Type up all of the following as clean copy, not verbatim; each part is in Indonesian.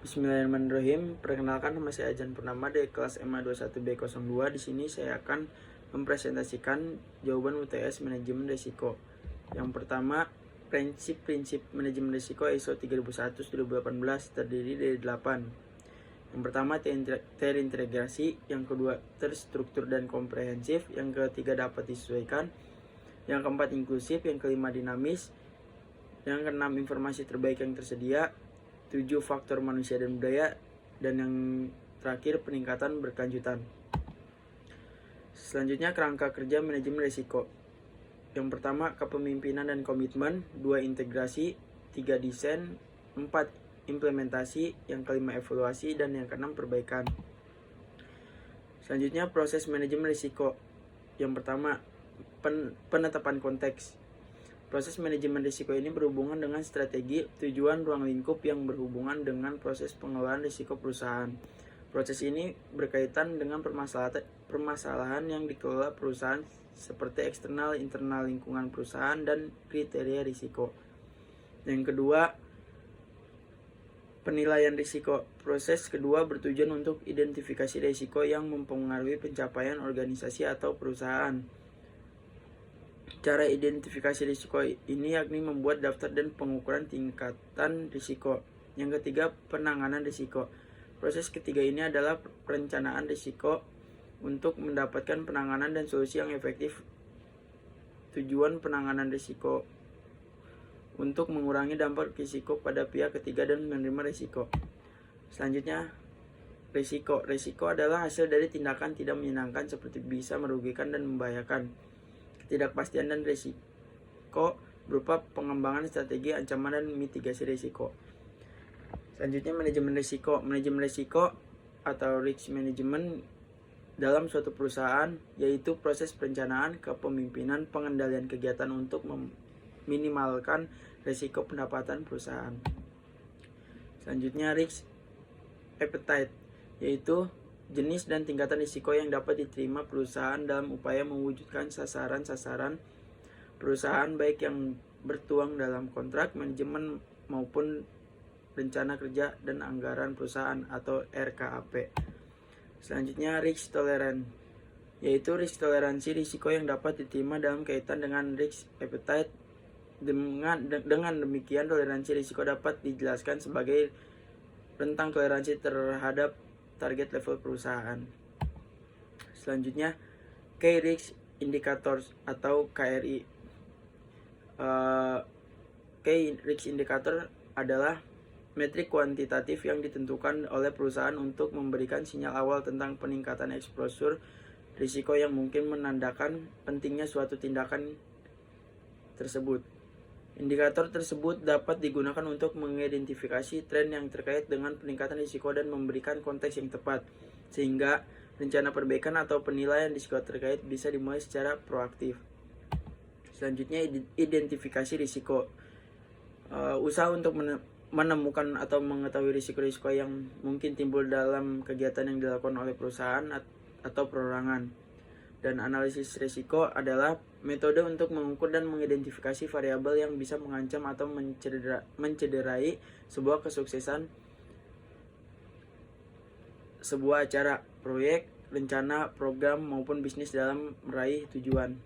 Bismillahirrahmanirrahim. Perkenalkan, nama saya Ajan Purnama dari kelas MA21B02. Di sini saya akan mempresentasikan jawaban UTS manajemen risiko. Yang pertama, prinsip-prinsip manajemen risiko ISO 3001/2018 terdiri dari 8. Yang pertama, terintegrasi. Yang kedua, terstruktur dan komprehensif. Yang ketiga, dapat disesuaikan. Yang keempat, inklusif. Yang kelima, dinamis. Yang keenam, informasi terbaik yang tersedia. 7, faktor manusia dan budaya. Dan yang terakhir, peningkatan berkelanjutan. Selanjutnya, kerangka kerja manajemen risiko. Yang pertama, kepemimpinan dan komitmen. 2, integrasi. 3, desain. 4, implementasi. Yang kelima, evaluasi. Dan yang keenam, perbaikan. Selanjutnya, proses manajemen risiko. Yang pertama, penetapan konteks. Proses manajemen risiko ini berhubungan dengan strategi, tujuan, ruang lingkup yang berhubungan dengan proses pengelolaan risiko perusahaan. Proses ini berkaitan dengan permasalahan yang dikelola perusahaan seperti eksternal, internal lingkungan perusahaan, dan kriteria risiko. Yang kedua, penilaian risiko. Proses kedua bertujuan untuk identifikasi risiko yang mempengaruhi pencapaian organisasi atau perusahaan. Cara identifikasi risiko ini yakni membuat daftar dan pengukuran tingkatan risiko. Yang ketiga, penanganan risiko. Proses ketiga ini adalah perencanaan risiko untuk mendapatkan penanganan dan solusi yang efektif. Tujuan penanganan risiko untuk mengurangi dampak risiko pada pihak ketiga dan menerima risiko. Selanjutnya, risiko. Risiko adalah hasil dari tindakan tidak menyenangkan seperti bisa merugikan dan membahayakan. Ketidakpastian dan risiko berupa pengembangan strategi, ancaman, dan mitigasi risiko. Selanjutnya, manajemen risiko. Manajemen risiko atau risk management dalam suatu perusahaan yaitu proses perencanaan, kepemimpinan, pengendalian kegiatan untuk meminimalkan risiko pendapatan perusahaan. Selanjutnya, risk appetite yaitu jenis dan tingkatan risiko yang dapat diterima perusahaan dalam upaya mewujudkan sasaran-sasaran perusahaan baik yang bertuang dalam kontrak manajemen maupun rencana kerja dan anggaran perusahaan atau RKAP. Selanjutnya, risk tolerance yaitu risk toleransi risiko yang dapat diterima dalam kaitan dengan risk appetite. Dengan demikian, toleransi risiko dapat dijelaskan sebagai rentang toleransi terhadap target level perusahaan. Selanjutnya, Key Risk Indicators atau KRI. Key Risk Indicator adalah metrik kuantitatif yang ditentukan oleh perusahaan untuk memberikan sinyal awal tentang peningkatan eksposur risiko yang mungkin menandakan pentingnya suatu tindakan tersebut. Indikator tersebut dapat digunakan untuk mengidentifikasi tren yang terkait dengan peningkatan risiko dan memberikan konteks yang tepat, sehingga rencana perbaikan atau penilaian risiko terkait bisa dimulai secara proaktif. Selanjutnya, identifikasi risiko. Usaha untuk menemukan atau mengetahui risiko-risiko yang mungkin timbul dalam kegiatan yang dilakukan oleh perusahaan atau perorangan. Dan analisis risiko adalah metode untuk mengukur dan mengidentifikasi variabel yang bisa mengancam atau mencederai sebuah kesuksesan sebuah acara, proyek, rencana, program, maupun bisnis dalam meraih tujuan.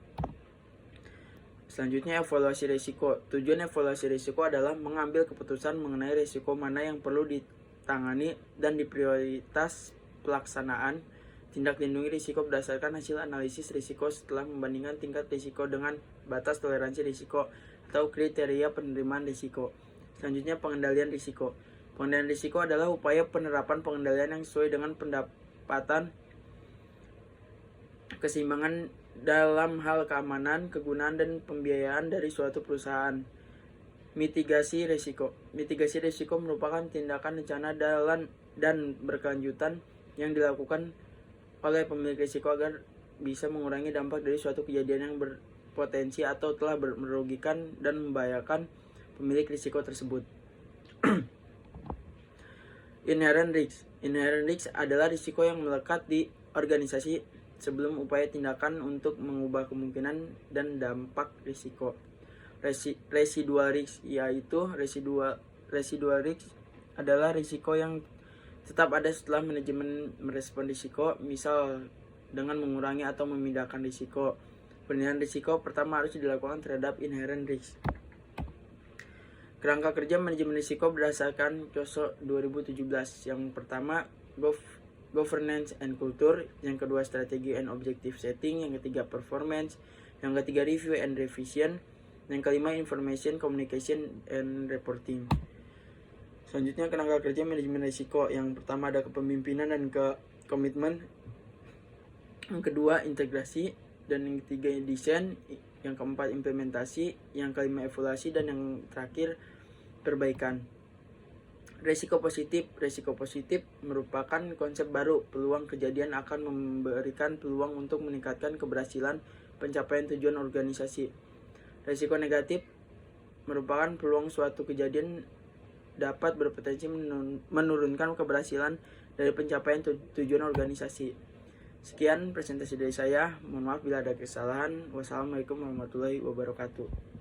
Selanjutnya, evaluasi risiko. Tujuan evaluasi risiko adalah mengambil keputusan mengenai risiko mana yang perlu ditangani dan diprioritas pelaksanaan tindak lindungi risiko berdasarkan hasil analisis risiko setelah membandingkan tingkat risiko dengan batas toleransi risiko atau kriteria penerimaan risiko. Selanjutnya, pengendalian risiko. Pengendalian risiko adalah upaya penerapan pengendalian yang sesuai dengan pendapatan keseimbangan dalam hal keamanan, kegunaan, dan pembiayaan dari suatu perusahaan. Mitigasi risiko. Mitigasi risiko merupakan tindakan rencana dan berkelanjutan yang dilakukan oleh pemilik risiko agar bisa mengurangi dampak dari suatu kejadian yang berpotensi atau telah merugikan dan membahayakan pemilik risiko tersebut. Inherent risk. Inherent risk adalah risiko yang melekat di organisasi sebelum upaya tindakan untuk mengubah kemungkinan dan dampak risiko. Residual risk yaitu residual risk adalah risiko yang tetap ada setelah manajemen merespon risiko, misal dengan mengurangi atau memindahkan risiko. Penilaian risiko pertama harus dilakukan terhadap inherent risk. Kerangka kerja manajemen risiko berdasarkan COSO 2017. Yang pertama, governance and culture. Yang kedua, strategi and objective setting. Yang ketiga, performance. Yang ketiga, review and revision. Yang kelima, information, communication, and reporting. Selanjutnya, kerangka kerja manajemen risiko. Yang pertama ada kepemimpinan dan komitmen. Yang kedua, integrasi. Dan yang ketiga, desain. Yang keempat, implementasi. Yang kelima, evaluasi. Dan yang terakhir, perbaikan. Resiko positif. Resiko positif merupakan konsep baru. Peluang kejadian akan memberikan peluang untuk meningkatkan keberhasilan pencapaian tujuan organisasi. Resiko negatif merupakan peluang suatu kejadian dapat berpotensi menurunkan keberhasilan dari pencapaian tujuan organisasi. Sekian presentasi dari saya. Mohon maaf bila ada kesalahan. Wassalamualaikum warahmatullahi wabarakatuh.